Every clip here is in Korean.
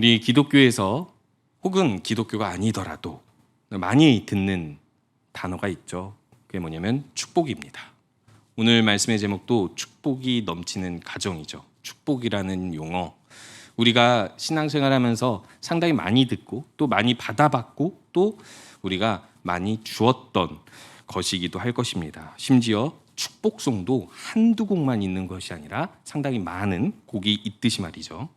우리 기독교에서 혹은 기독교가 아니더라도 많이 듣는 단어가 있죠. 그게 뭐냐면 축복입니다. 오늘 말씀의 제목도 축복이 넘치는 가정이죠. 축복이라는 용어, 우리가 신앙생활하면서 상당히 많이 듣고 또 많이 받아봤고 또 우리가 많이 주었던 것이기도 할 것입니다. 심지어 축복송도 한두 곡만 있는 것이 아니라 상당히 많은 곡이 있듯이 말이죠.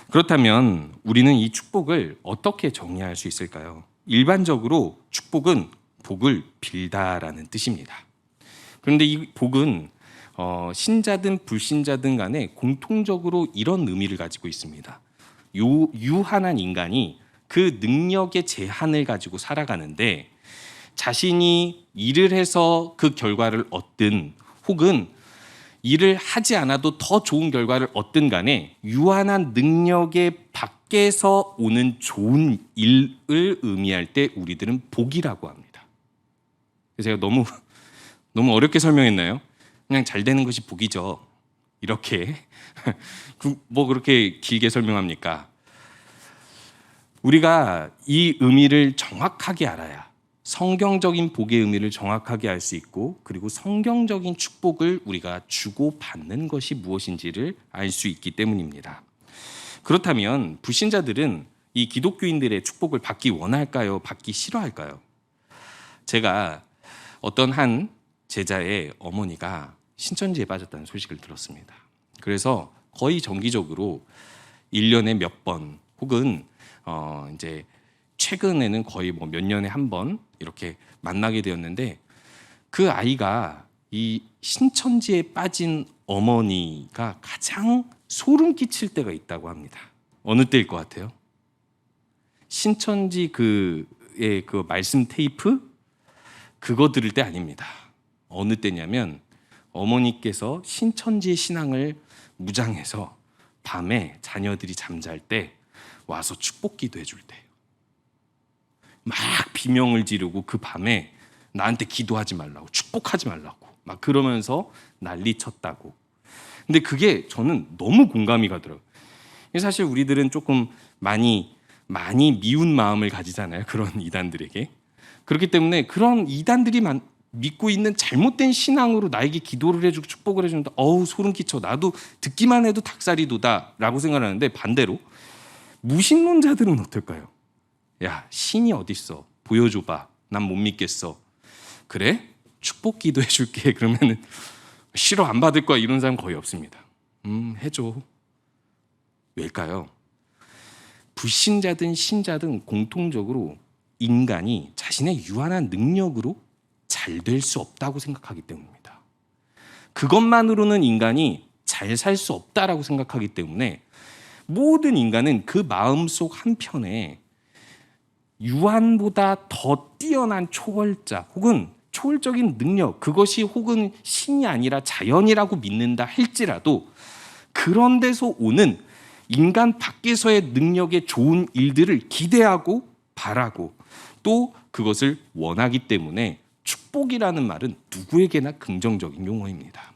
그렇다면 우리는 이 축복을 어떻게 정리할 수 있을까요? 일반적으로 축복은 복을 빌다라는 뜻입니다. 그런데 이 복은 신자든 불신자든 간에 공통적으로 이런 의미를 가지고 있습니다. 유한한 인간이 그 능력의 제한을 가지고 살아가는데 자신이 일을 해서 그 결과를 얻든 혹은 일을 하지 않아도 더 좋은 결과를 얻든 간에 유한한 능력의 밖에서 오는 좋은 일을 의미할 때 우리들은 복이라고 합니다. 제가 너무 어렵게 설명했나요? 그냥 잘 되는 것이 복이죠. 이렇게 뭐 그렇게 길게 설명합니까? 우리가 이 의미를 정확하게 알아야 성경적인 복의 의미를 정확하게 알 수 있고 그리고 성경적인 축복을 우리가 주고받는 것이 무엇인지를 알 수 있기 때문입니다. 그렇다면 불신자들은 이 기독교인들의 축복을 받기 원할까요? 받기 싫어할까요? 제가 어떤 한 제자의 어머니가 신천지에 빠졌다는 소식을 들었습니다. 그래서 거의 정기적으로 1년에 몇 번 혹은 이제 최근에는 거의 뭐 몇 년에 한 번 이렇게 만나게 되었는데 그 아이가 이 신천지에 빠진 어머니가 가장 소름 끼칠 때가 있다고 합니다. 어느 때일 것 같아요? 신천지 그 말씀 테이프 그거 들을 때 아닙니다. 어느 때냐면 어머니께서 신천지의 신앙을 무장해서 밤에 자녀들이 잠잘 때 와서 축복 기도해 줄 때예요. 막 비명을 지르고 그 밤에 나한테 기도하지 말라고 축복하지 말라고 막 그러면서 난리 쳤다고. 근데 그게 저는 너무 공감이 가더라고요. 사실 우리들은 조금 많이 미운 마음을 가지잖아요. 그런 이단들에게. 그렇기 때문에 그런 이단들이 믿고 있는 잘못된 신앙으로 나에게 기도를 해주고 축복을 해준다. 어우 소름 끼쳐. 나도 듣기만 해도 닭살이 돋아라고 생각하는데 반대로 무신론자들은 어떨까요? 야 신이 어딨어? 보여줘봐. 난 못 믿겠어. 그래? 축복 기도해줄게. 그러면은 싫어 안 받을 거야 이런 사람 거의 없습니다. 해줘. 왜일까요? 불신자든 신자든 공통적으로 인간이 자신의 유한한 능력으로 잘 될 수 없다고 생각하기 때문입니다. 그것만으로는 인간이 잘 살 수 없다라고 생각하기 때문에 모든 인간은 그 마음속 한편에 유한보다 더 뛰어난 초월자 혹은 초월적인 능력 그것이 혹은 신이 아니라 자연이라고 믿는다 할지라도 그런 데서 오는 인간 밖에서의 능력의 좋은 일들을 기대하고 바라고 또 그것을 원하기 때문에 축복이라는 말은 누구에게나 긍정적인 용어입니다.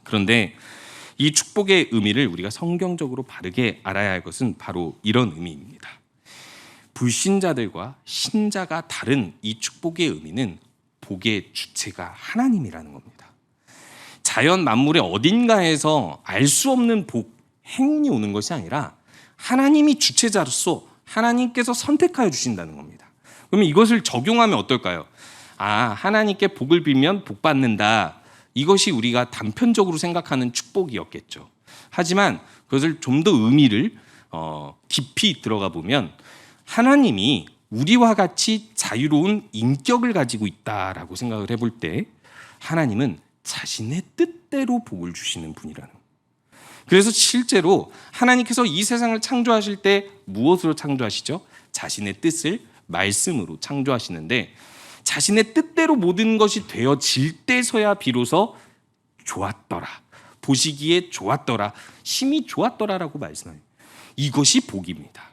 그런데 이 축복의 의미를 우리가 성경적으로 바르게 알아야 할 것은 바로 이런 의미입니다. 불신자들과 신자가 다른 이 축복의 의미는 복의 주체가 하나님이라는 겁니다. 자연 만물의 어딘가에서 알 수 없는 복, 행운이 오는 것이 아니라 하나님이 주체자로서 하나님께서 선택하여 주신다는 겁니다. 그러면 이것을 적용하면 어떨까요? 하나님께 복을 빌면 복 받는다. 이것이 우리가 단편적으로 생각하는 축복이었겠죠. 하지만 그것을 좀 더 의미를 깊이 들어가 보면 하나님이 우리와 같이 자유로운 인격을 가지고 있다라고 생각을 해볼 때 하나님은 자신의 뜻대로 복을 주시는 분이라는 거예요. 그래서 실제로 하나님께서 이 세상을 창조하실 때 무엇으로 창조하시죠? 자신의 뜻을 말씀으로 창조하시는데 자신의 뜻대로 모든 것이 되어질 때서야 비로소 좋았더라. 보시기에 좋았더라. 심히 좋았더라라고 말씀해요. 이것이 복입니다.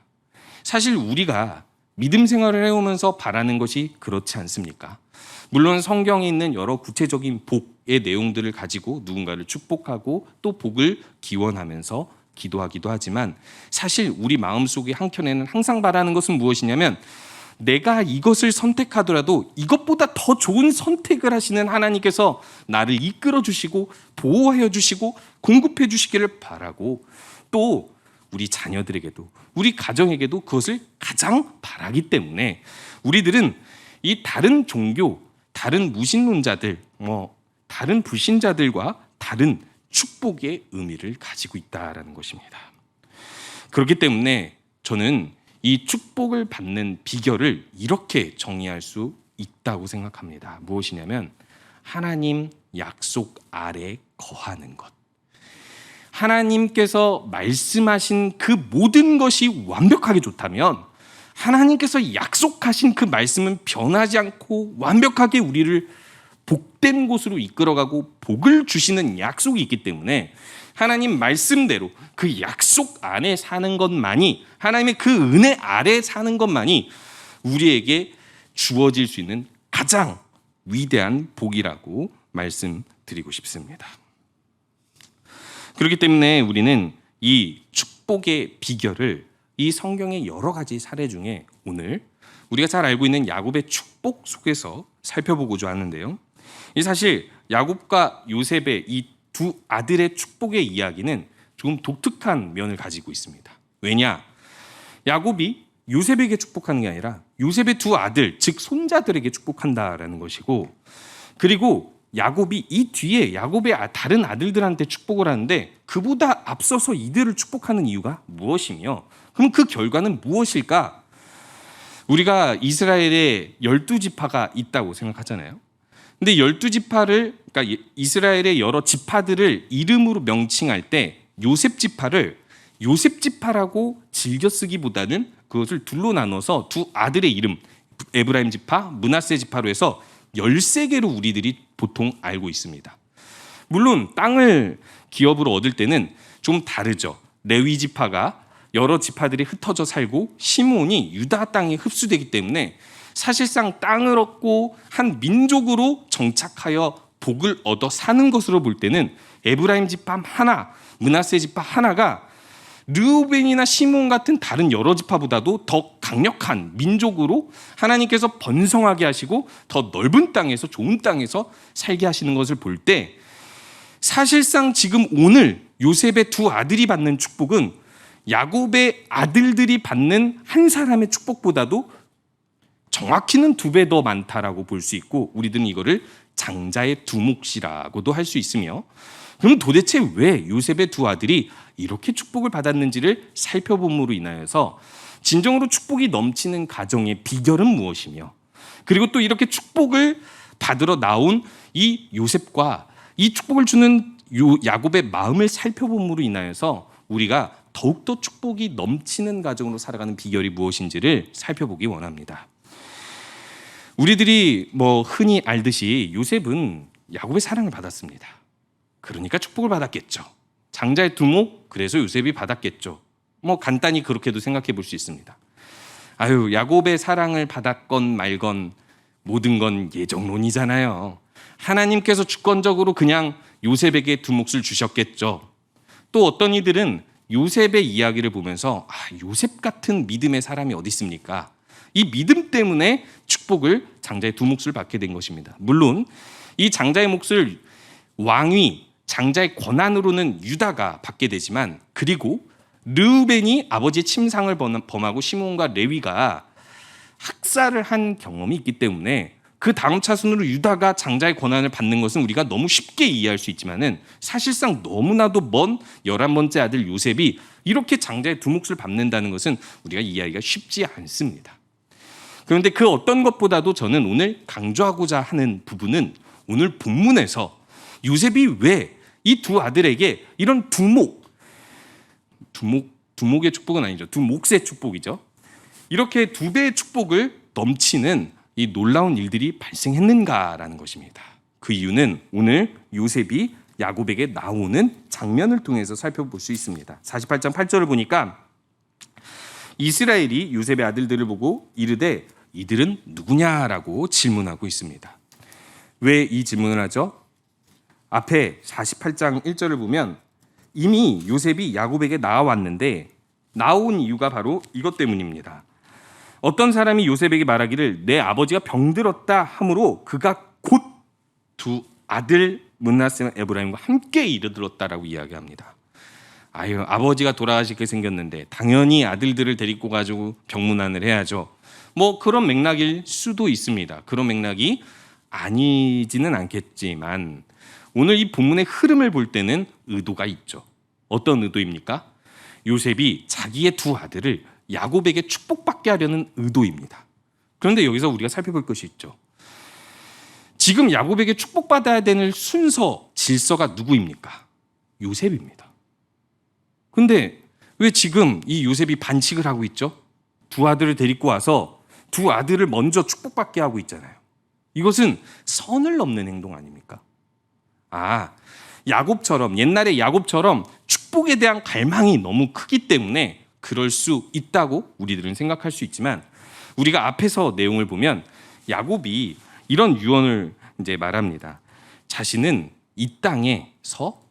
사실 우리가 믿음 생활을 해오면서 바라는 것이 그렇지 않습니까? 물론 성경에 있는 여러 구체적인 복의 내용들을 가지고 누군가를 축복하고 또 복을 기원하면서 기도하기도 하지만 사실 우리 마음속에 한켠에는 항상 바라는 것은 무엇이냐면 내가 이것을 선택하더라도 이것보다 더 좋은 선택을 하시는 하나님께서 나를 이끌어 주시고 보호하여 주시고 공급해 주시기를 바라고, 또 우리 자녀들에게도 우리 가정에게도 그것을 가장 바라기 때문에 우리들은 이 다른 종교, 다른 무신론자들, 다른 불신자들과 다른 축복의 의미를 가지고 있다라는 것입니다. 그렇기 때문에 저는 이 축복을 받는 비결을 이렇게 정의할 수 있다고 생각합니다. 무엇이냐면 하나님 약속 아래 거하는 것. 하나님께서 말씀하신 그 모든 것이 완벽하게 좋다면 하나님께서 약속하신 그 말씀은 변하지 않고 완벽하게 우리를 복된 곳으로 이끌어가고 복을 주시는 약속이 있기 때문에 하나님 말씀대로 그 약속 안에 사는 것만이, 하나님의 그 은혜 아래 사는 것만이 우리에게 주어질 수 있는 가장 위대한 복이라고 말씀드리고 싶습니다. 그렇기 때문에 우리는 이 축복의 비결을 이 성경의 여러 가지 사례 중에 오늘 우리가 잘 알고 있는 야곱의 축복 속에서 살펴보고자 하는데요. 이 사실 야곱과 요셉의 이 두 아들의 축복의 이야기는 조금 독특한 면을 가지고 있습니다. 왜냐? 야곱이 요셉에게 축복하는 게 아니라 요셉의 두 아들, 즉 손자들에게 축복한다라는 것이고, 그리고 야곱이 이 뒤에 야곱의 다른 아들들한테 축복을 하는데 그보다 앞서서 이들을 축복하는 이유가 무엇이며, 그럼 그 결과는 무엇일까? 우리가 이스라엘에 12지파가 있다고 생각하잖아요. 근데 12지파를, 그러니까 이스라엘의 여러 지파들을 이름으로 명칭할 때 요셉 지파를 요셉 지파라고 즐겨 쓰기보다는 그것을 둘로 나눠서 두 아들의 이름, 에브라임 지파, 므낫세 지파로 해서 13개로 우리들이 보통 알고 있습니다. 물론 땅을 기업으로 얻을 때는 좀 다르죠. 레위 지파가 여러 지파들이 흩어져 살고 시므온이 유다 땅에 흡수되기 때문에 사실상 땅을 얻고 한 민족으로 정착하여 복을 얻어 사는 것으로 볼 때는 에브라임 지파 하나, 므낫세 지파 하나가 르우벤이나 시므온 같은 다른 여러 지파보다도 더 강력한 민족으로 하나님께서 번성하게 하시고 더 넓은 땅에서, 좋은 땅에서 살게 하시는 것을 볼 때, 사실상 지금 오늘 요셉의 두 아들이 받는 축복은 야곱의 아들들이 받는 한 사람의 축복보다도 정확히는 2배 더 많다라고 볼 수 있고, 우리들은 이거를 장자의 두 몫이라고도 할 수 있으며, 그럼 도대체 왜 요셉의 두 아들이 이렇게 축복을 받았는지를 살펴봄으로 인하여서 진정으로 축복이 넘치는 가정의 비결은 무엇이며, 그리고 또 이렇게 축복을 받으러 나온 이 요셉과 이 축복을 주는 야곱의 마음을 살펴봄으로 인하여서 우리가 더욱더 축복이 넘치는 가정으로 살아가는 비결이 무엇인지를 살펴보기 원합니다. 우리들이 흔히 알듯이 요셉은 야곱의 사랑을 받았습니다. 그러니까 축복을 받았겠죠. 장자의 두목, 그래서 요셉이 받았겠죠. 간단히 그렇게도 생각해 볼 수 있습니다. 야곱의 사랑을 받았건 말건 모든 건 예정론이잖아요. 하나님께서 주권적으로 그냥 요셉에게 두 몫을 주셨겠죠. 또 어떤 이들은 요셉의 이야기를 보면서 요셉 같은 믿음의 사람이 어디 있습니까? 이 믿음 때문에 축복을, 장자의 두 몫을 받게 된 것입니다. 물론 이 장자의 몫을 왕위, 장자의 권한으로는 유다가 받게 되지만, 그리고 르우벤이 아버지의 침상을 범하고 시므온과 레위가 학살을 한 경험이 있기 때문에 그 다음 차순으로 유다가 장자의 권한을 받는 것은 우리가 너무 쉽게 이해할 수 있지만은 사실상 너무나도 먼 11번째 아들 요셉이 이렇게 장자의 두 몫을 받는다는 것은 우리가 이해하기가 쉽지 않습니다. 그런데 그 어떤 것보다도 저는 오늘 강조하고자 하는 부분은 오늘 본문에서 요셉이 왜 이 두 아들에게 이런 두목의 축복은 아니죠. 두 몫의 축복이죠. 이렇게 2배의 축복을 넘치는 이 놀라운 일들이 발생했는가라는 것입니다. 그 이유는 오늘 요셉이 야곱에게 나오는 장면을 통해서 살펴볼 수 있습니다. 48장 8절을 보니까 이스라엘이 요셉의 아들들을 보고 이르되 이들은 누구냐라고 질문하고 있습니다. 왜 이 질문을 하죠? 앞에 48장 1절을 보면 이미 요셉이 야곱에게 나와왔는데 나온 이유가 바로 이것 때문입니다. 어떤 사람이 요셉에게 말하기를 내 아버지가 병들었다 하므로 그가 곧 두 아들 므낫세와 에브라임과 함께 이르들었다라고 이야기합니다. 아유, 아버지가 돌아가시게 생겼는데 당연히 아들들을 데리고 가지고 병문안을 해야죠. 뭐 그런 맥락일 수도 있습니다. 그런 맥락이 아니지는 않겠지만 오늘 이 본문의 흐름을 볼 때는 의도가 있죠. 어떤 의도입니까? 요셉이 자기의 두 아들을 야곱에게 축복받게 하려는 의도입니다. 그런데 여기서 우리가 살펴볼 것이 있죠. 지금 야곱에게 축복받아야 되는 순서, 질서가 누구입니까? 요셉입니다. 근데 왜 지금 이 요셉이 반칙을 하고 있죠? 두 아들을 데리고 와서 두 아들을 먼저 축복받게 하고 있잖아요. 이것은 선을 넘는 행동 아닙니까? 야곱처럼, 옛날에 야곱처럼 축복에 대한 갈망이 너무 크기 때문에 그럴 수 있다고 우리들은 생각할 수 있지만 우리가 앞에서 내용을 보면 야곱이 이런 유언을 이제 말합니다. 자신은 이 땅에서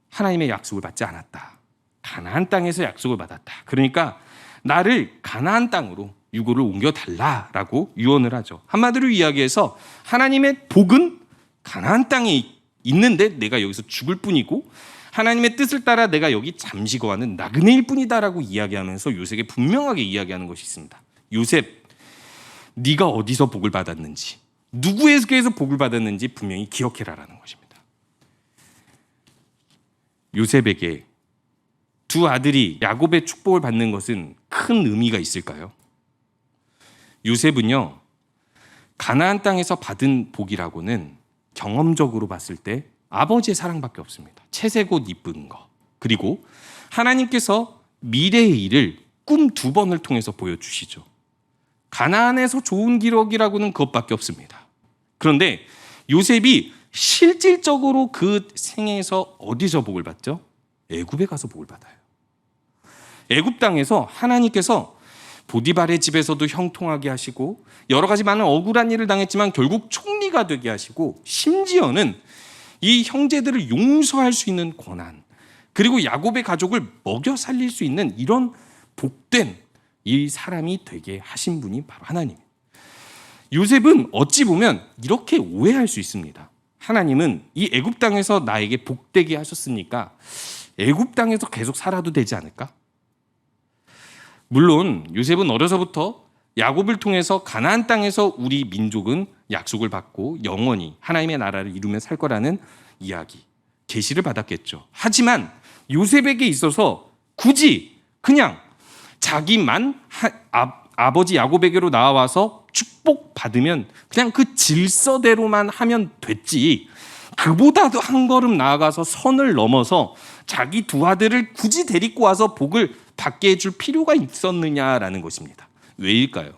하나님의 약속을 받지 않았다. 가나안 땅에서 약속을 받았다. 그러니까 나를 가나안 땅으로 유고를 옮겨달라라고 유언을 하죠. 한마디로 이야기해서 하나님의 복은 가나안 땅에 있는데 내가 여기서 죽을 뿐이고 하나님의 뜻을 따라 내가 여기 잠시 거하는 나그네일 뿐이다라고 이야기하면서 요셉에게 분명하게 이야기하는 것이 있습니다. 요셉, 네가 어디서 복을 받았는지, 누구에게서 복을 받았는지 분명히 기억해라라는 것입니다. 요셉에게 두 아들이 야곱의 축복을 받는 것은 큰 의미가 있을까요? 요셉은요, 가나안 땅에서 받은 복이라고는 경험적으로 봤을 때 아버지의 사랑밖에 없습니다. 채색 옷 입은 거, 그리고 하나님께서 미래의 일을 꿈 2번을 통해서 보여주시죠. 가나안에서 좋은 기록이라고는 그것밖에 없습니다. 그런데 요셉이 실질적으로 그 생애에서 어디서 복을 받죠? 애굽에 가서 복을 받아요. 애굽 땅에서 하나님께서 보디발의 집에서도 형통하게 하시고 여러 가지 많은 억울한 일을 당했지만 결국 총리가 되게 하시고 심지어는 이 형제들을 용서할 수 있는 권한, 그리고 야곱의 가족을 먹여 살릴 수 있는 이런 복된 이 사람이 되게 하신 분이 바로 하나님입니다. 요셉은 어찌 보면 이렇게 오해할 수 있습니다. 하나님은 이 애굽 땅에서 나에게 복되게 하셨으니까 애굽 땅에서 계속 살아도 되지 않을까? 물론 요셉은 어려서부터 야곱을 통해서 가나안 땅에서 우리 민족은 약속을 받고 영원히 하나님의 나라를 이루며 살 거라는 이야기, 계시를 받았겠죠. 하지만 요셉에게 있어서 굳이 그냥 자기만 아버지 야곱에게로 나와서 축복받으면 그냥 그 질서대로만 하면 됐지, 그보다도 한 걸음 나아가서 선을 넘어서 자기 두 아들을 굳이 데리고 와서 복을 받게 해줄 필요가 있었느냐라는 것입니다. 왜일까요?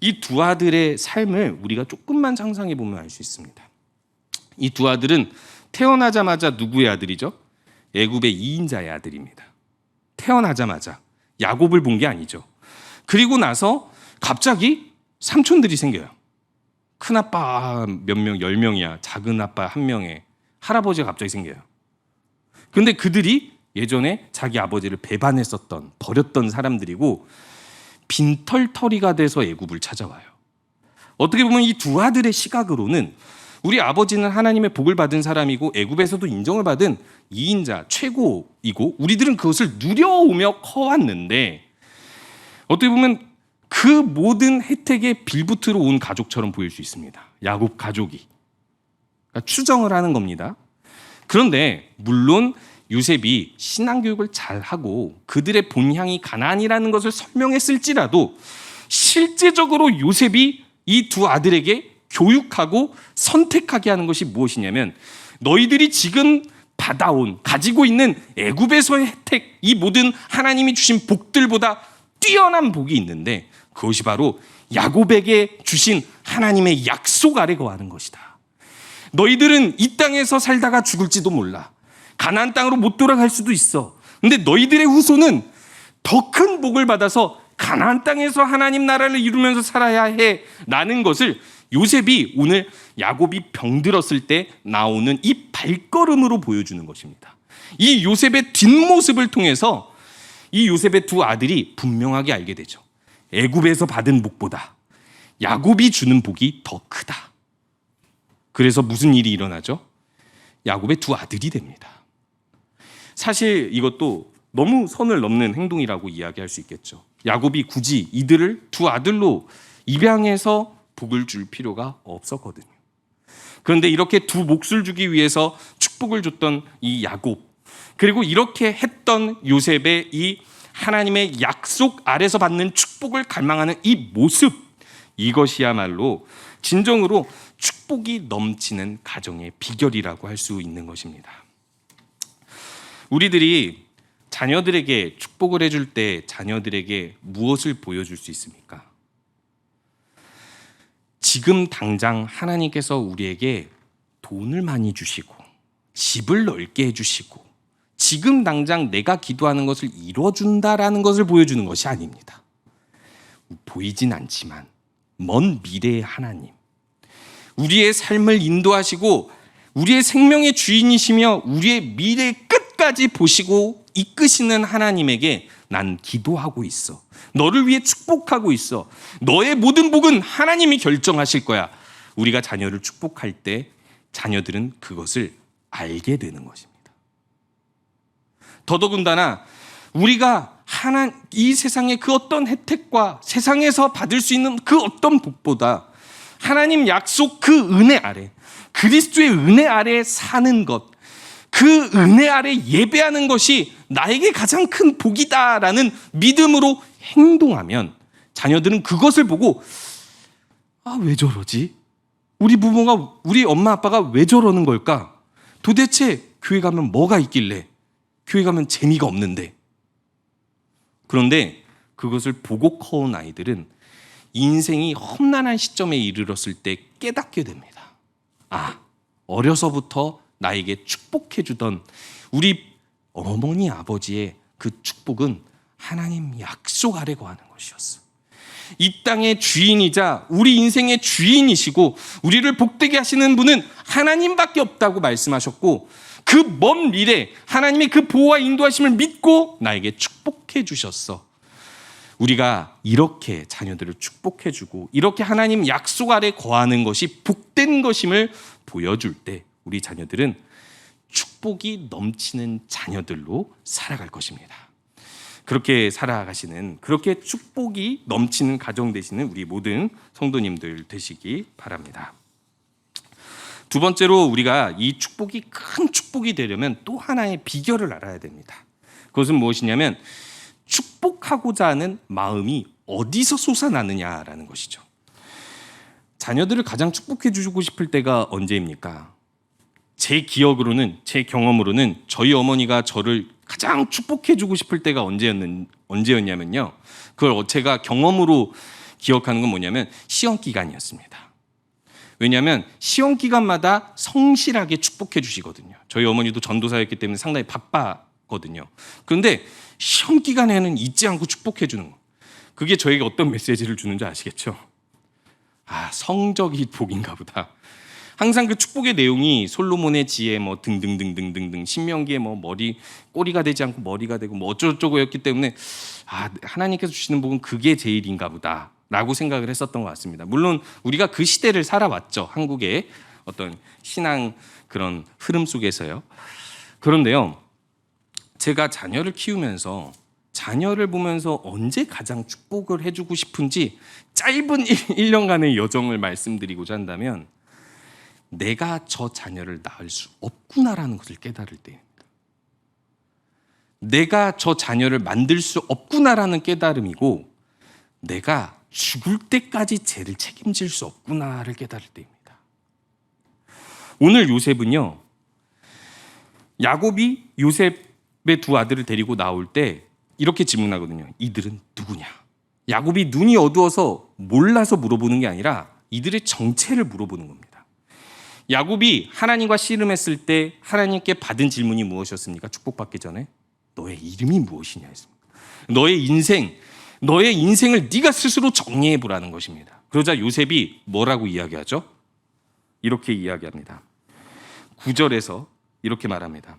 이 두 아들의 삶을 우리가 조금만 상상해 보면 알 수 있습니다. 이 두 아들은 태어나자마자 누구의 아들이죠? 애굽의 2인자의 아들입니다. 태어나자마자 야곱을 본 게 아니죠. 그리고 나서 갑자기 삼촌들이 생겨요. 큰아빠 몇 명, 10명이야. 작은 아빠 1명에 할아버지가 갑자기 생겨요. 근데 그들이 예전에 자기 아버지를 배반했었던, 버렸던 사람들이고 빈털터리가 돼서 애굽을 찾아와요. 어떻게 보면 이 두 아들의 시각으로는 우리 아버지는 하나님의 복을 받은 사람이고 애굽에서도 인정을 받은 2인자 최고이고 우리들은 그것을 누려오며 커왔는데 어떻게 보면 그 모든 혜택에 빌붙으러 온 가족처럼 보일 수 있습니다. 야곱 가족이. 그러니까 추정을 하는 겁니다. 그런데 물론 요셉이 신앙교육을 잘하고 그들의 본향이 가나안이라는 것을 설명했을지라도 실제적으로 요셉이 이 두 아들에게 교육하고 선택하게 하는 것이 무엇이냐면 너희들이 지금 받아온, 가지고 있는 애굽에서의 혜택, 이 모든 하나님이 주신 복들보다 뛰어난 복이 있는데 그것이 바로 야곱에게 주신 하나님의 약속 아래 거하는 것이다. 너희들은 이 땅에서 살다가 죽을지도 몰라. 가나안 땅으로 못 돌아갈 수도 있어. 근데 너희들의 후손은 더 큰 복을 받아서 가나안 땅에서 하나님 나라를 이루면서 살아야 해 라는 것을 요셉이 오늘 야곱이 병들었을 때 나오는 이 발걸음으로 보여주는 것입니다. 이 요셉의 뒷모습을 통해서 이 요셉의 두 아들이 분명하게 알게 되죠. 애굽에서 받은 복보다 야곱이 주는 복이 더 크다. 그래서 무슨 일이 일어나죠? 야곱의 두 아들이 됩니다. 사실 이것도 너무 선을 넘는 행동이라고 이야기할 수 있겠죠. 야곱이 굳이 이들을 두 아들로 입양해서 복을 줄 필요가 없었거든요. 그런데 이렇게 두 몫을 주기 위해서 축복을 줬던 이 야곱, 그리고 이렇게 했던 요셉의 이 하나님의 약속 아래서 받는 축복을 갈망하는 이 모습, 이것이야말로 진정으로 축복이 넘치는 가정의 비결이라고 할 수 있는 것입니다. 우리들이 자녀들에게 축복을 해줄 때 자녀들에게 무엇을 보여줄 수 있습니까? 지금 당장 하나님께서 우리에게 돈을 많이 주시고 집을 넓게 해주시고 지금 당장 내가 기도하는 것을 이루어준다라는 것을 보여주는 것이 아닙니다. 보이진 않지만 먼 미래의 하나님, 우리의 삶을 인도하시고 우리의 생명의 주인이시며 우리의 미래의 끝까지 보시고 이끄시는 하나님에게 난 기도하고 있어. 너를 위해 축복하고 있어. 너의 모든 복은 하나님이 결정하실 거야. 우리가 자녀를 축복할 때 자녀들은 그것을 알게 되는 것입니다. 더더군다나 우리가 이 세상의 그 어떤 혜택과 세상에서 받을 수 있는 그 어떤 복보다 하나님 약속 그 은혜 아래, 그리스도의 은혜 아래 사는 것, 그 은혜 아래 예배하는 것이 나에게 가장 큰 복이다라는 믿음으로 행동하면 자녀들은 그것을 보고 왜 저러지? 우리 부모가, 우리 엄마 아빠가 왜 저러는 걸까? 도대체 교회 가면 뭐가 있길래? 교회 가면 재미가 없는데. 그런데 그것을 보고 커온 아이들은 인생이 험난한 시점에 이르렀을 때 깨닫게 됩니다. 어려서부터 나에게 축복해 주던 우리 어머니 아버지의 그 축복은 하나님 약속 아래 거하는 것이었어. 이 땅의 주인이자 우리 인생의 주인이시고 우리를 복되게 하시는 분은 하나님밖에 없다고 말씀하셨고 그 먼 미래 하나님의 그 보호와 인도하심을 믿고 나에게 축복해 주셨어. 우리가 이렇게 자녀들을 축복해 주고 이렇게 하나님 약속 아래 거하는 것이 복된 것임을 보여줄 때 우리 자녀들은 축복이 넘치는 자녀들로 살아갈 것입니다. 그렇게 살아가시는, 그렇게 축복이 넘치는 가정 되시는 우리 모든 성도님들 되시기 바랍니다. 두 번째로 우리가 이 축복이 큰 축복이 되려면 또 하나의 비결을 알아야 됩니다. 그것은 무엇이냐면 축복하고자 하는 마음이 어디서 솟아나느냐라는 것이죠. 자녀들을 가장 축복해 주고 싶을 때가 언제입니까? 제 기억으로는, 제 경험으로는 저희 어머니가 저를 가장 축복해 주고 싶을 때가 언제였냐면요. 그걸 제가 경험으로 기억하는 건 뭐냐면 시험 기간이었습니다. 왜냐하면 시험 기간마다 성실하게 축복해 주시거든요. 저희 어머니도 전도사였기 때문에 상당히 바빴거든요. 그런데 시험 기간에는 잊지 않고 축복해 주는 거. 그게 저에게 어떤 메시지를 주는지 아시겠죠? 성적이 복인가 보다. 항상 그 축복의 내용이 솔로몬의 지혜 뭐 등등등등등등 신명기에 뭐 꼬리가 되지 않고 머리가 되고 뭐 어쩌고저쩌고였기 때문에 하나님께서 주시는 복은 그게 제일인가 보다라고 생각을 했었던 것 같습니다. 물론 우리가 그 시대를 살아왔죠. 한국의 어떤 신앙 그런 흐름 속에서요. 그런데요, 제가 자녀를 키우면서 자녀를 보면서 언제 가장 축복을 해주고 싶은지 짧은 1년간의 여정을 말씀드리고자 한다면 내가 저 자녀를 낳을 수 없구나라는 것을 깨달을 때입니다. 내가 저 자녀를 만들 수 없구나라는 깨달음이고 내가 죽을 때까지 쟤를 책임질 수 없구나를 깨달을 때입니다. 오늘 요셉은요, 야곱이 요셉의 두 아들을 데리고 나올 때 이렇게 질문하거든요. 이들은 누구냐? 야곱이 눈이 어두워서 몰라서 물어보는 게 아니라 이들의 정체를 물어보는 겁니다. 야곱이 하나님과 씨름했을 때 하나님께 받은 질문이 무엇이었습니까? 축복받기 전에 너의 이름이 무엇이냐 했습니다. 너의 인생을 네가 스스로 정리해 보라는 것입니다. 그러자 요셉이 뭐라고 이야기하죠? 이렇게 이야기합니다. 9절에서 이렇게 말합니다.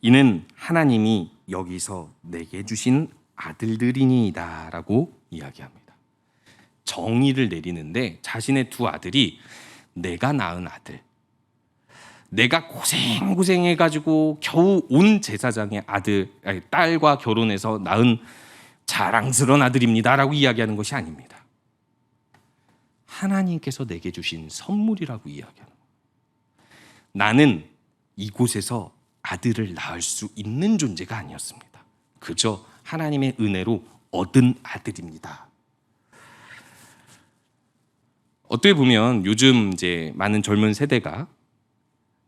이는 하나님이 여기서 내게 주신 아들들이니이다라고 이야기합니다. 정의를 내리는데 자신의 두 아들이 내가 낳은 아들, 내가 고생해가지고 겨우 온 제사장의 딸과 결혼해서 낳은 자랑스러운 아들입니다라고 이야기하는 것이 아닙니다. 하나님께서 내게 주신 선물이라고 이야기하는 거예요. 나는 이곳에서 아들을 낳을 수 있는 존재가 아니었습니다. 그저 하나님의 은혜로 얻은 아들입니다. 어떻게 보면 요즘 이제 많은 젊은 세대가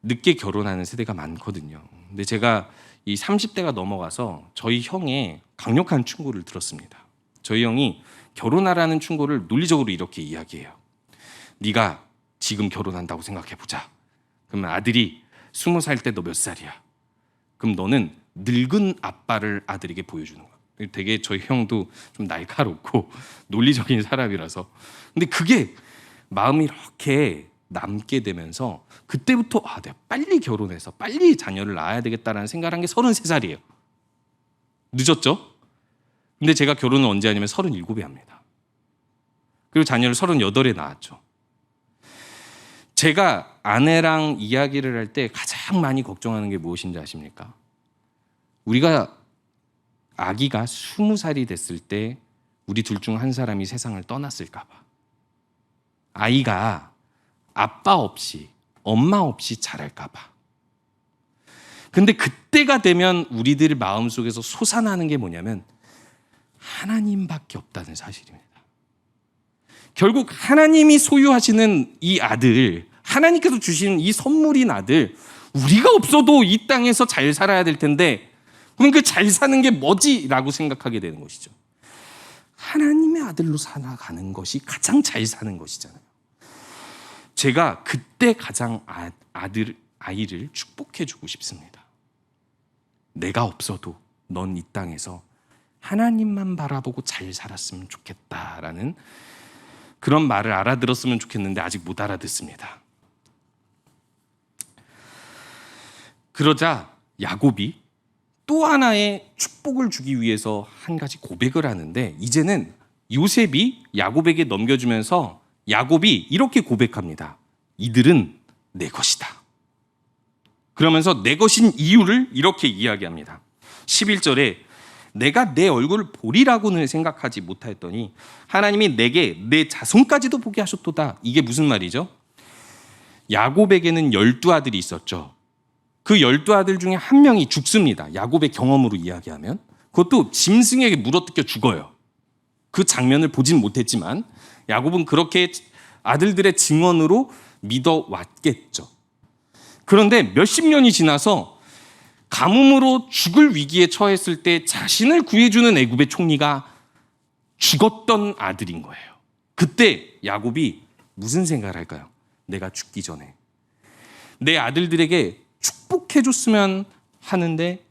늦게 결혼하는 세대가 많거든요. 근데 제가 이 30대가 넘어가서 저희 형의 강력한 충고를 들었습니다. 저희 형이 결혼하라는 충고를 논리적으로 이렇게 이야기해요. 네가 지금 결혼한다고 생각해보자. 그러면 아들이 20살 때 너 몇 살이야? 그럼 너는 늙은 아빠를 아들에게 보여주는 거야. 되게 저희 형도 좀 날카롭고 논리적인 사람이라서. 근데 그게 마음이 이렇게 남게 되면서 그때부터 내가 빨리 결혼해서 빨리 자녀를 낳아야 되겠다라는 생각을 한 게 33살이에요. 늦었죠? 근데 제가 결혼을 언제 하냐면 37에 합니다. 그리고 자녀를 38에 낳았죠. 제가 아내랑 이야기를 할 때 가장 많이 걱정하는 게 무엇인지 아십니까? 우리가 아기가 20살이 됐을 때 우리 둘 중 한 사람이 세상을 떠났을까 봐. 아이가 아빠 없이 엄마 없이 자랄까 봐. 근데 그때가 되면 우리들 마음속에서 솟아나는 게 뭐냐면 하나님밖에 없다는 사실입니다. 결국 하나님이 소유하시는 이 아들, 하나님께서 주신 이 선물인 아들, 우리가 없어도 이 땅에서 잘 살아야 될 텐데 그럼 그 잘 사는 게 뭐지? 라고 생각하게 되는 것이죠. 하나님의 아들로 살아가는 것이 가장 잘 사는 것이잖아요. 제가 그때 가장 아이를 축복해주고 싶습니다. 내가 없어도 넌 이 땅에서 하나님만 바라보고 잘 살았으면 좋겠다라는 그런 말을 알아들었으면 좋겠는데 아직 못 알아듣습니다. 그러자 야곱이 또 하나의 축복을 주기 위해서 한 가지 고백을 하는데 이제는 요셉이 야곱에게 넘겨주면서 야곱이 이렇게 고백합니다. 이들은 내 것이다. 그러면서 내 것인 이유를 이렇게 이야기합니다. 11절에 내가 내 얼굴을 보리라고는 생각하지 못하였더니 하나님이 내게 내 자손까지도 보게 하셨도다. 이게 무슨 말이죠? 야곱에게는 12아들이 있었죠. 그 12아들 중에 한 명이 죽습니다. 야곱의 경험으로 이야기하면. 그것도 짐승에게 물어뜯겨 죽어요. 그 장면을 보진 못했지만 야곱은 그렇게 아들들의 증언으로 믿어왔겠죠. 그런데 몇십 년이 지나서 가뭄으로 죽을 위기에 처했을 때 자신을 구해주는 애굽의 총리가 죽었던 아들인 거예요. 그때 야곱이 무슨 생각을 할까요? 내가 죽기 전에 내 아들들에게 축복해줬으면 하는데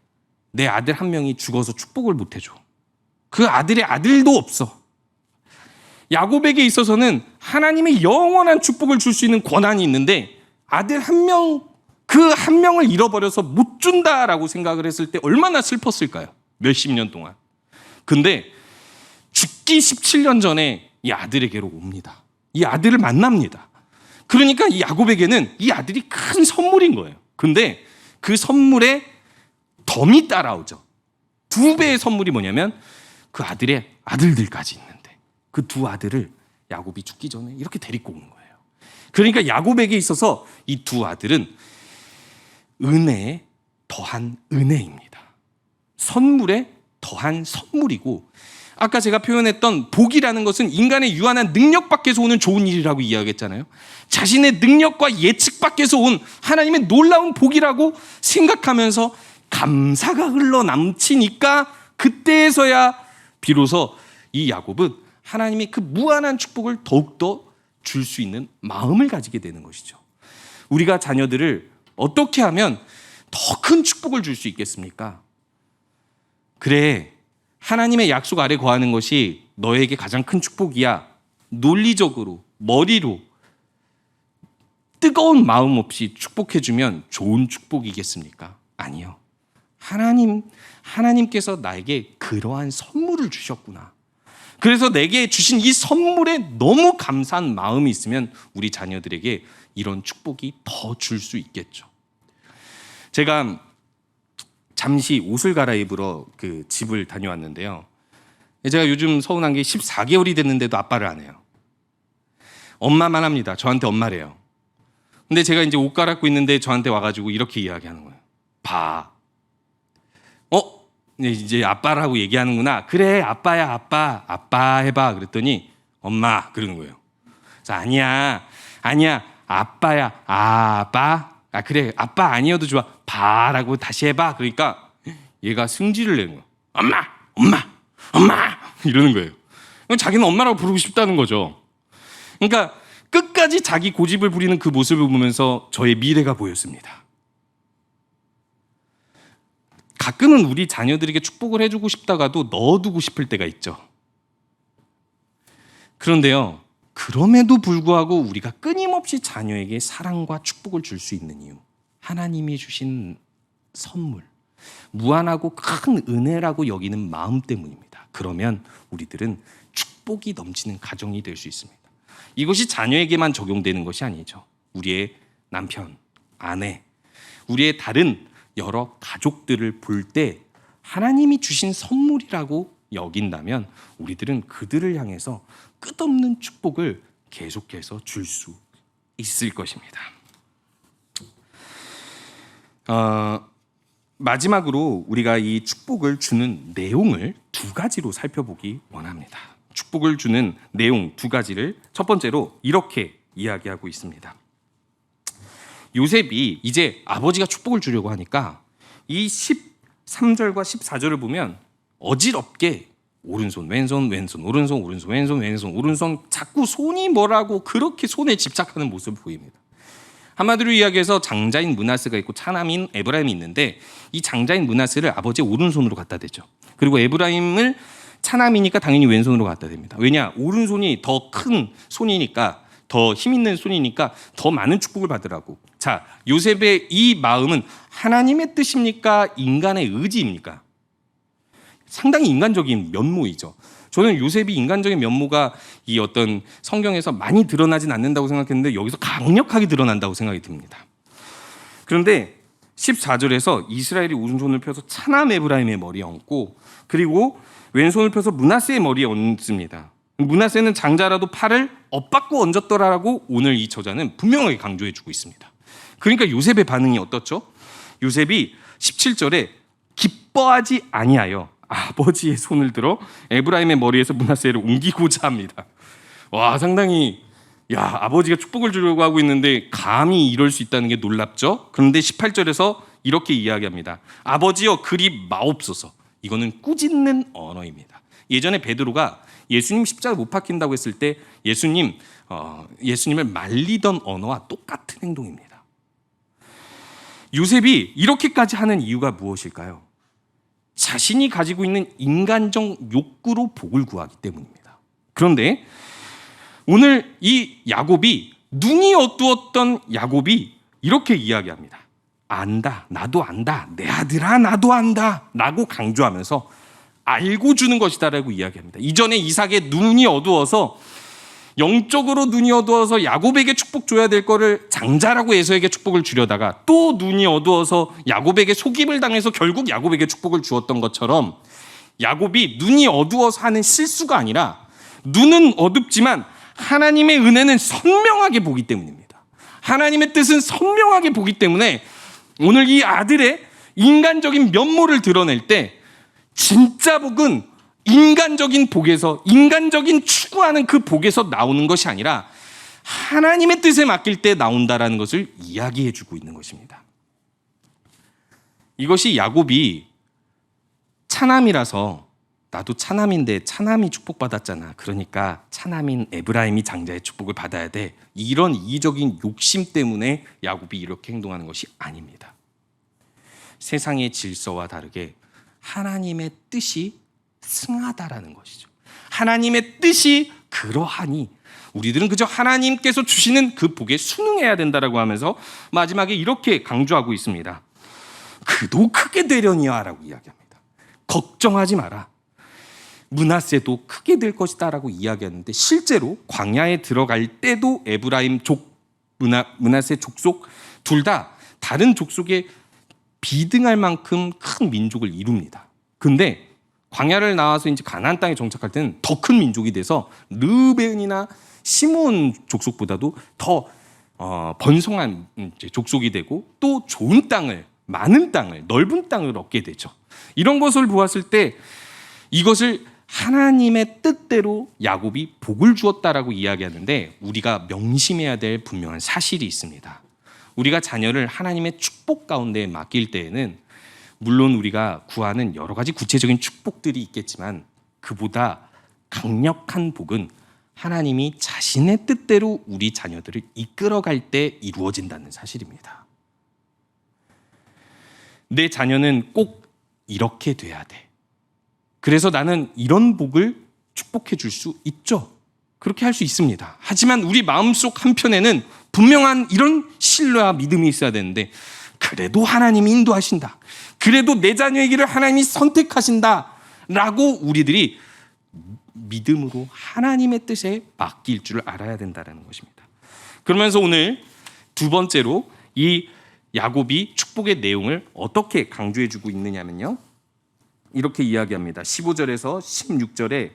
내 아들 한 명이 죽어서 축복을 못 해줘. 그 아들의 아들도 없어. 야곱에게 있어서는 하나님의 영원한 축복을 줄 수 있는 권한이 있는데 아들 한 명, 그 한 명을 잃어버려서 못 준다라고 생각을 했을 때 얼마나 슬펐을까요? 몇십 년 동안. 근데 죽기 17년 전에 이 아들에게로 옵니다. 이 아들을 만납니다. 그러니까 이 야곱에게는 이 아들이 큰 선물인 거예요. 근데 그 선물에 덤이 따라오죠. 2배의 선물이 뭐냐면 그 아들의 아들들까지 있는데 그 두 아들을 야곱이 죽기 전에 이렇게 데리고 온 거예요. 그러니까 야곱에게 있어서 이 두 아들은 은혜에 더한 은혜입니다. 선물에 더한 선물이고 아까 제가 표현했던 복이라는 것은 인간의 유한한 능력 밖에서 오는 좋은 일이라고 이야기했잖아요. 자신의 능력과 예측 밖에서 온 하나님의 놀라운 복이라고 생각하면서 감사가 흘러 넘치니까 그때에서야 비로소 이 야곱은 하나님의 그 무한한 축복을 더욱더 줄 수 있는 마음을 가지게 되는 것이죠. 우리가 자녀들을 어떻게 하면 더 큰 축복을 줄 수 있겠습니까? 그래, 하나님의 약속 아래 거하는 것이 너에게 가장 큰 축복이야. 논리적으로, 머리로 뜨거운 마음 없이 축복해주면 좋은 축복이겠습니까? 아니요. 하나님께서 나에게 그러한 선물을 주셨구나. 그래서 내게 주신 이 선물에 너무 감사한 마음이 있으면 우리 자녀들에게 이런 축복이 더 줄 수 있겠죠. 제가 잠시 옷을 갈아입으러 그 집을 다녀왔는데요. 제가 요즘 서운한 게 14개월이 됐는데도 아빠를 안 해요. 엄마만 합니다. 저한테 엄마래요. 근데 제가 이제 옷 갈아입고 있는데 저한테 와가지고 이렇게 이야기하는 거예요. 봐. 이제 아빠라고 얘기하는구나. 그래, 아빠야, 아빠. 아빠 해봐. 그랬더니 엄마 그러는 거예요. 그래서 아니야, 아빠야. 아빠. 그래, 아빠 아니어도 좋아. 봐라고 다시 해봐. 그러니까 얘가 승질을 내는 거예요. 엄마 이러는 거예요. 자기는 엄마라고 부르고 싶다는 거죠. 그러니까 끝까지 자기 고집을 부리는 그 모습을 보면서 저의 미래가 보였습니다. 가끔은 우리 자녀들에게 축복을 해주고 싶다가도 넣어두고 싶을 때가 있죠. 그런데요, 그럼에도 불구하고 우리가 끊임없이 자녀에게 사랑과 축복을 줄 수 있는 이유, 하나님이 주신 선물, 무한하고 큰 은혜라고 여기는 마음 때문입니다. 그러면 우리들은 축복이 넘치는 가정이 될 수 있습니다. 이것이 자녀에게만 적용되는 것이 아니죠. 우리의 남편, 아내, 우리의 다른 여러 가족들을 볼 때 하나님이 주신 선물이라고 여긴다면 우리들은 그들을 향해서 끝없는 축복을 계속해서 줄 수 있을 것입니다. 마지막으로 우리가 이 축복을 주는 내용을 두 가지로 살펴보기 원합니다. 축복을 주는 내용 두 가지를 첫 번째로 이렇게 이야기하고 있습니다. 요셉이 이제 아버지가 축복을 주려고 하니까 이 13절과 14절을 보면 어지럽게 오른손, 왼손, 왼손, 오른손, 오른손, 왼손, 왼손, 오른손, 자꾸 손이 뭐라고 그렇게 손에 집착하는 모습을 보입니다. 한마디로 이야기해서 장자인 므낫세가 있고 차남인 에브라임이 있는데 이 장자인 므낫세를 아버지의 오른손으로 갖다 대죠. 그리고 에브라임을 차남이니까 당연히 왼손으로 갖다 댑니다. 왜냐? 오른손이 더 큰 손이니까, 더 힘 있는 손이니까 더 많은 축복을 받으라고. 자, 요셉의 이 마음은 하나님의 뜻입니까? 인간의 의지입니까? 상당히 인간적인 면모이죠. 저는 요셉이 인간적인 면모가 이 어떤 성경에서 많이 드러나진 않는다고 생각했는데 여기서 강력하게 드러난다고 생각이 듭니다. 그런데 14절에서 이스라엘이 오른손을 펴서 차남 에브라임의 머리에 얹고 그리고 왼손을 펴서 므낫세의 머리에 얹습니다. 므낫세는 장자라도 팔을 엇받고 얹었더라라고 오늘 이 저자는 분명하게 강조해주고 있습니다. 그러니까 요셉의 반응이 어떻죠? 요셉이 17절에 기뻐하지 아니하여 아버지의 손을 들어 에브라임의 머리에서 므낫세를 옮기고자 합니다. 와, 상당히 아버지가 축복을 주려고 하고 있는데 감히 이럴 수 있다는 게 놀랍죠? 그런데 18절에서 이렇게 이야기합니다. 아버지여 그리 마옵소서. 이거는 꾸짖는 언어입니다. 예전에 베드로가 예수님 십자가 못 박힌다고 했을 때 예수님을 말리던 언어와 똑같은 행동입니다. 요셉이 이렇게까지 하는 이유가 무엇일까요? 자신이 가지고 있는 인간적 욕구로 복을 구하기 때문입니다. 그런데 오늘 이 야곱이, 눈이 어두웠던 야곱이 이렇게 이야기합니다. 안다, 나도 안다, 내 아들아 나도 안다 라고 강조하면서 알고 주는 것이다 라고 이야기합니다. 이전에 이삭의 눈이 어두워서, 영적으로 눈이 어두워서 야곱에게 축복 줘야 될 거를 장자라고 에서에게 축복을 주려다가 또 눈이 어두워서 야곱에게 속임을 당해서 결국 야곱에게 축복을 주었던 것처럼 야곱이 눈이 어두워서 하는 실수가 아니라 눈은 어둡지만 하나님의 은혜는 선명하게 보기 때문입니다. 하나님의 뜻은 선명하게 보기 때문에 오늘 이 아들의 인간적인 면모를 드러낼 때 진짜 복은 인간적인 복에서, 인간적인 추구하는 그 복에서 나오는 것이 아니라 하나님의 뜻에 맡길 때 나온다라는 것을 이야기해 주고 있는 것입니다. 이것이 야곱이 차남이라서 나도 차남인데 차남이 축복받았잖아, 그러니까 차남인 에브라임이 장자의 축복을 받아야 돼, 이런 이기적인 욕심 때문에 야곱이 이렇게 행동하는 것이 아닙니다. 세상의 질서와 다르게 하나님의 뜻이 승하다라는 것이죠. 하나님의 뜻이 그러하니 우리들은 그저 하나님께서 주시는 그 복에 순응해야 된다라고 하면서 마지막에 이렇게 강조하고 있습니다. 그도 크게 되려니와라고 이야기합니다. 걱정하지 마라. 므낫세도 크게 될 것이다라고 이야기하는데 실제로 광야에 들어갈 때도 에브라임 므낫세 족속 둘 다 다른 족속에 비등할 만큼 큰 민족을 이룹니다. 근데 광야를 나와서 이제 가나안 땅에 정착할 때는 더 큰 민족이 돼서 르벤이나 시몬 족속보다도 더 번성한 족속이 되고 또 좋은 땅을, 많은 땅을, 넓은 땅을 얻게 되죠. 이런 것을 보았을 때 이것을 하나님의 뜻대로 야곱이 복을 주었다라고 이야기하는데 우리가 명심해야 될 분명한 사실이 있습니다. 우리가 자녀를 하나님의 축복 가운데 맡길 때에는 물론 우리가 구하는 여러 가지 구체적인 축복들이 있겠지만 그보다 강력한 복은 하나님이 자신의 뜻대로 우리 자녀들을 이끌어갈 때 이루어진다는 사실입니다. 내 자녀는 꼭 이렇게 돼야 돼. 그래서 나는 이런 복을 축복해 줄 수 있죠. 그렇게 할 수 있습니다. 하지만 우리 마음속 한편에는 분명한 이런 신뢰와 믿음이 있어야 되는데 그래도 하나님이 인도하신다. 그래도 내 자녀의 길을 하나님이 선택하신다. 라고 우리들이 믿음으로 하나님의 뜻에 맡길 줄 알아야 된다는 것입니다. 그러면서 오늘 두 번째로 이 야곱이 축복의 내용을 어떻게 강조해 주고 있느냐면요. 이렇게 이야기합니다. 15절에서 16절에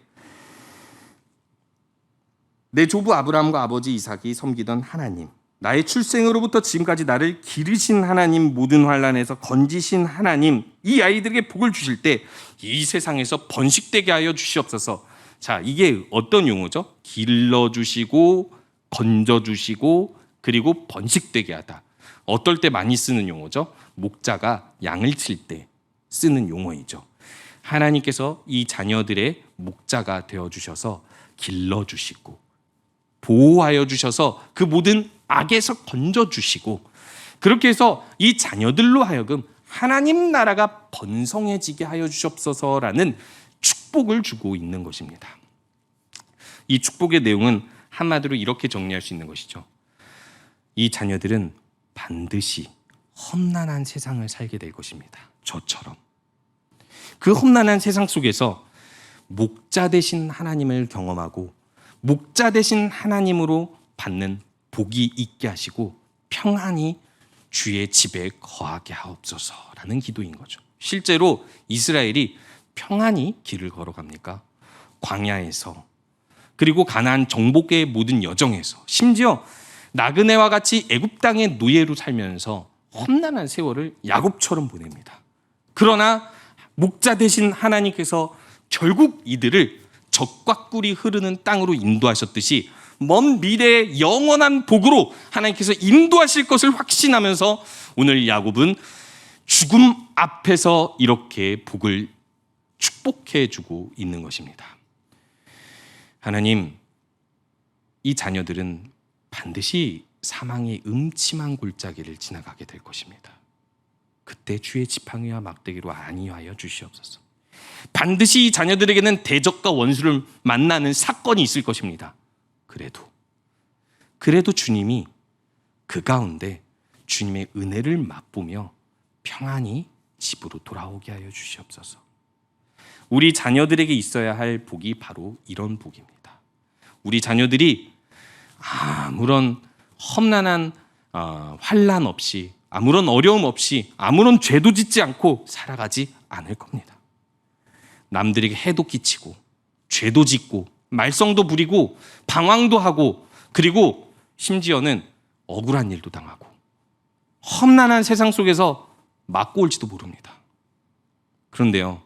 내 조부 아브라함과 아버지 이삭이 섬기던 하나님, 나의 출생으로부터 지금까지 나를 기르신 하나님, 모든 환난에서 건지신 하나님, 이 아이들에게 복을 주실 때 이 세상에서 번식되게 하여 주시옵소서. 자, 이게 어떤 용어죠? 길러주시고 건져주시고 그리고 번식되게 하다. 어떨 때 많이 쓰는 용어죠? 목자가 양을 칠 때 쓰는 용어이죠. 하나님께서 이 자녀들의 목자가 되어주셔서 길러주시고 보호하여 주셔서 그 모든 악에서 건져주시고 그렇게 해서 이 자녀들로 하여금 하나님 나라가 번성해지게 하여 주시옵소서라는 축복을 주고 있는 것입니다. 이 축복의 내용은 한마디로 이렇게 정리할 수 있는 것이죠. 이 자녀들은 반드시 험난한 세상을 살게 될 것입니다. 저처럼. 그 험난한 세상 속에서 목자 되신 하나님을 경험하고 목자 되신 하나님으로 받는 복이 있게 하시고 평안히 주의 집에 거하게 하옵소서라는 기도인 거죠. 실제로 이스라엘이 평안히 길을 걸어갑니까? 광야에서 그리고 가나안 정복의 모든 여정에서 심지어 나그네와 같이 애굽 땅의 노예로 살면서 험난한 세월을 야곱처럼 보냅니다. 그러나 목자 되신 하나님께서 결국 이들을 젖과 꿀이 흐르는 땅으로 인도하셨듯이 먼 미래의 영원한 복으로 하나님께서 인도하실 것을 확신하면서 오늘 야곱은 죽음 앞에서 이렇게 복을 축복해 주고 있는 것입니다. 하나님, 이 자녀들은 반드시 사망의 음침한 골짜기를 지나가게 될 것입니다. 그때 주의 지팡이와 막대기로 안위하여 주시옵소서. 반드시 이 자녀들에게는 대적과 원수를 만나는 사건이 있을 것입니다. 그래도 주님이 그 가운데 주님의 은혜를 맛보며 평안히 집으로 돌아오게 하여 주시옵소서. 우리 자녀들에게 있어야 할 복이 바로 이런 복입니다. 우리 자녀들이 아무런 험난한 환난 없이 아무런 어려움 없이 아무런 죄도 짓지 않고 살아가지 않을 겁니다. 남들에게 해도 끼치고 죄도 짓고 말썽도 부리고 방황도 하고 그리고 심지어는 억울한 일도 당하고 험난한 세상 속에서 맞고 올지도 모릅니다. 그런데요,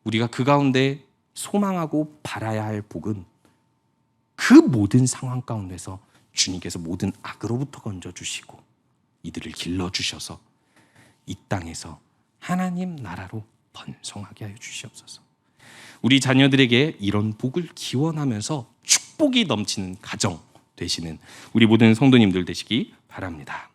우리가 그 가운데 소망하고 바라야 할 복은 그 모든 상황 가운데서 주님께서 모든 악으로부터 건져주시고 이들을 길러주셔서 이 땅에서 하나님 나라로 번성하게 하여 주시옵소서. 우리 자녀들에게 이런 복을 기원하면서 축복이 넘치는 가정 되시는 우리 모든 성도님들 되시기 바랍니다.